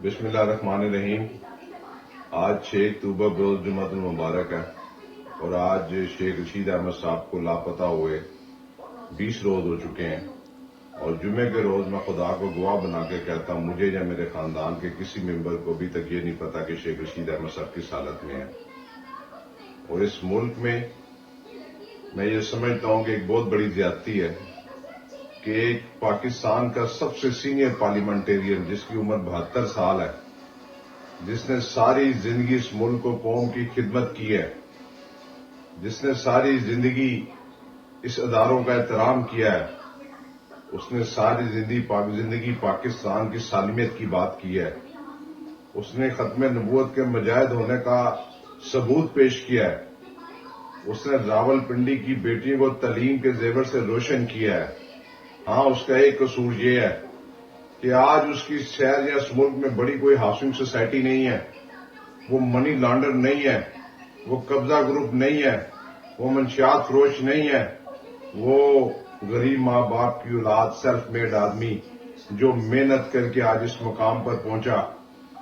بسم اللہ الرحمن الرحیم۔ آج 6 اکتوبر بروز جمعۃ المبارک ہے اور آج شیخ رشید احمد صاحب کو لاپتہ ہوئے 20 روز ہو چکے ہیں، اور جمعے کے روز میں خدا کو گواہ بنا کے کہتا ہوں مجھے یا میرے خاندان کے کسی ممبر کو ابھی تک یہ نہیں پتا کہ شیخ رشید احمد صاحب کس حالت میں ہیں۔ اور اس ملک میں یہ سمجھتا ہوں کہ ایک بہت بڑی زیادتی ہے کہ ایک پاکستان کا سب سے سینئر پارلیمنٹیرین جس کی عمر 72 سال ہے، جس نے ساری زندگی اس ملک و قوم کی خدمت کی ہے، جس نے ساری زندگی اس اداروں کا احترام کیا ہے، اس نے ساری زندگی پاکستان کی سالمیت کی بات کی ہے، اس نے ختم نبوت کے مجاہد ہونے کا ثبوت پیش کیا ہے، اس نے راولپنڈی کی بیٹیوں کو تعلیم کے زیور سے روشن کیا ہے۔ ہاں، اس کا ایک قصور یہ ہے کہ آج اس کی شہر یا اس ملک میں بڑی کوئی ہاؤسنگ سوسائٹی نہیں ہے، وہ منی لانڈر نہیں ہے، وہ قبضہ گروپ نہیں ہے، وہ منشیات فروش نہیں ہے، وہ غریب ماں باپ کی اولاد، سیلف میڈ آدمی جو محنت کر کے آج اس مقام پر پہنچا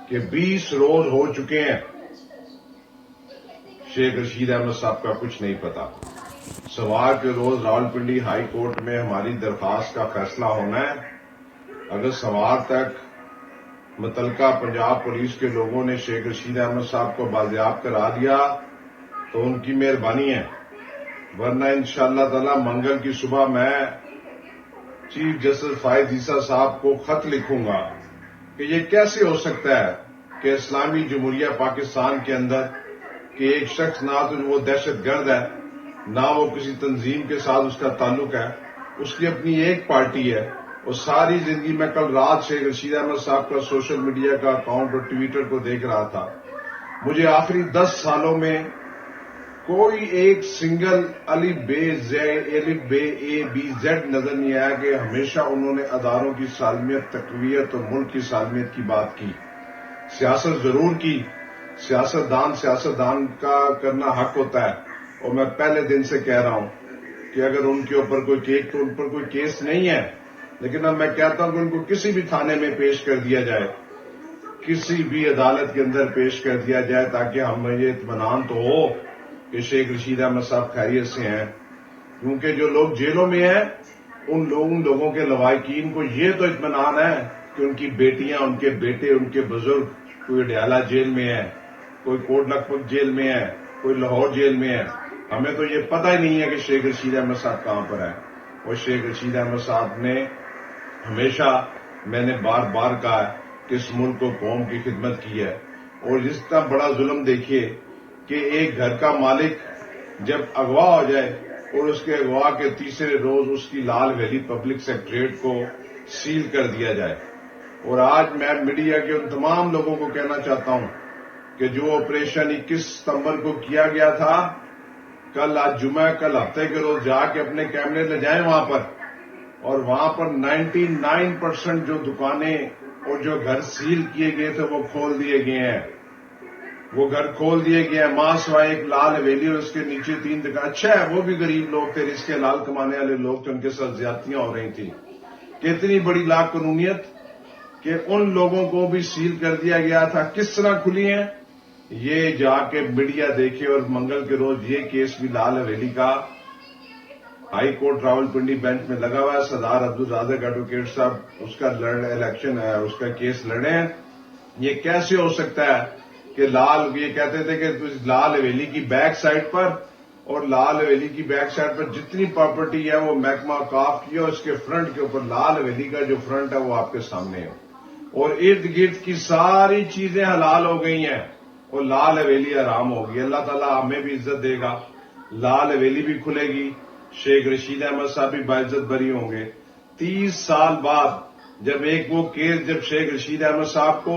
کہ 20 روز ہو چکے ہیں شیخ رشید احمد صاحب کا کچھ نہیں پتا۔ سوار کے روز راولپنڈی ہائی کورٹ میں ہماری درخواست کا فیصلہ ہونا ہے۔ اگر سوار تک متعلقہ پنجاب پولیس کے لوگوں نے شیخ رشید احمد صاحب کو بازیاب کرا دیا تو ان کی مہربانی ہے، ورنہ انشاءاللہ تعالی منگل کی صبح میں چیف جسٹس فائز عیسیٰ صاحب کو خط لکھوں گا کہ یہ کیسے ہو سکتا ہے کہ اسلامی جمہوریہ پاکستان کے اندر کہ ایک شخص نہ تو وہ دہشت گرد ہے، نہ وہ کسی تنظیم کے ساتھ اس کا تعلق ہے، اس کی اپنی ایک پارٹی ہے، اور ساری زندگی میں کل رات شیخ رشید احمد صاحب کا سوشل میڈیا کا اکاؤنٹ اور ٹویٹر کو دیکھ رہا تھا۔ مجھے آخری 10 سالوں میں کوئی ایک سنگل الف بے اے بی زیڈ نظر نہیں آیا کہ ہمیشہ انہوں نے اداروں کی سالمیت، تقویت اور ملک کی سالمیت کی بات کی۔ سیاست ضرور کی، سیاستدان کا کرنا حق ہوتا ہے، اور میں پہلے دن سے کہہ رہا ہوں کہ اگر ان کے اوپر کوئی کیس نہیں ہے، لیکن اب میں کہتا ہوں کہ ان کو کسی بھی تھانے میں پیش کر دیا جائے، کسی بھی عدالت کے اندر پیش کر دیا جائے، تاکہ ہمیں یہ اطمینان تو ہو کہ شیخ رشید احمد صاحب خیریت سے ہیں۔ کیونکہ جو لوگ جیلوں میں ہیں ان لوگوں کے لواحقین کو یہ تو اطمینان ہے کہ ان کی بیٹیاں، ان کے بیٹے، ان کے بزرگ کوئی اڈیالہ جیل میں ہے، کوئی کوٹ لکھپت جیل میں ہے، کوئی لاہور جیل میں ہے۔ ہمیں تو یہ پتہ ہی نہیں ہے کہ شیخ رشید احمد صاحب کہاں پر ہے۔ اور شیخ رشید احمد صاحب نے ہمیشہ، میں نے بار بار کہا ہے کہ اس ملک کو قوم کی خدمت کی ہے۔ اور جس کا بڑا ظلم دیکھیے کہ ایک گھر کا مالک جب اغوا ہو جائے اور اس کے اغوا کے تیسرے روز اس کی لال ویلی پبلک سیکریٹریٹ کو سیل کر دیا جائے۔ اور آج میں میڈیا کے ان تمام لوگوں کو کہنا چاہتا ہوں کہ جو آپریشن 21 ستمبر کو کیا گیا تھا، آج جمعہ، کل ہفتے کے روز جا کے اپنے کیمرے لے جائیں وہاں پر، اور وہاں پر 99% جو دکانیں اور جو گھر سیل کیے گئے تھے وہ کھول دیے گئے ہیں۔ وہ گھر کھول دیے گئے ہیں، ماں سوائے ایک لال حویلی اور اس کے نیچے 3 دکان۔ اچھا ہے، وہ بھی غریب لوگ تھے، رزق حلال کمانے والے لوگ تھے، ان کے ساتھ زیادتیاں ہو رہی تھیں۔ کتنی بڑی لاقانونیت کہ ان لوگوں کو بھی سیل کر دیا گیا تھا۔ کس طرح کھلی ہیں یہ جا کے میڈیا دیکھے۔ اور منگل کے روز یہ کیس بھی لال حویلی کا ہائی کورٹ راولپنڈی بینچ میں لگا ہوا ہے۔ سردار عبدالرازق ایڈوکیٹ صاحب اس کا الیکشن ہے، اس کا کیس لڑے ہیں۔ یہ کیسے ہو سکتا ہے کہ یہ کہتے تھے کہ لال حویلی کی بیک سائڈ پر، اور لال حویلی کی بیک سائڈ پر جتنی پراپرٹی ہے وہ محکمہ اوقاف کی ہے، اور اس کے فرنٹ کے اوپر لال حویلی کا جو فرنٹ ہے وہ آپ کے سامنے ہے، اور ارد گرد کی ساری چیزیں حلال ہو گئی ہیں اور لال حویلی حرام ہوگی۔ اللہ تعالیٰ ہمیں بھی عزت دے گا، لال حویلی بھی کھلے گی، شیخ رشید احمد صاحب بھی باعزت بری ہوں گے۔ 30 سال بعد جب ایک وہ کیس، جب شیخ رشید احمد صاحب کو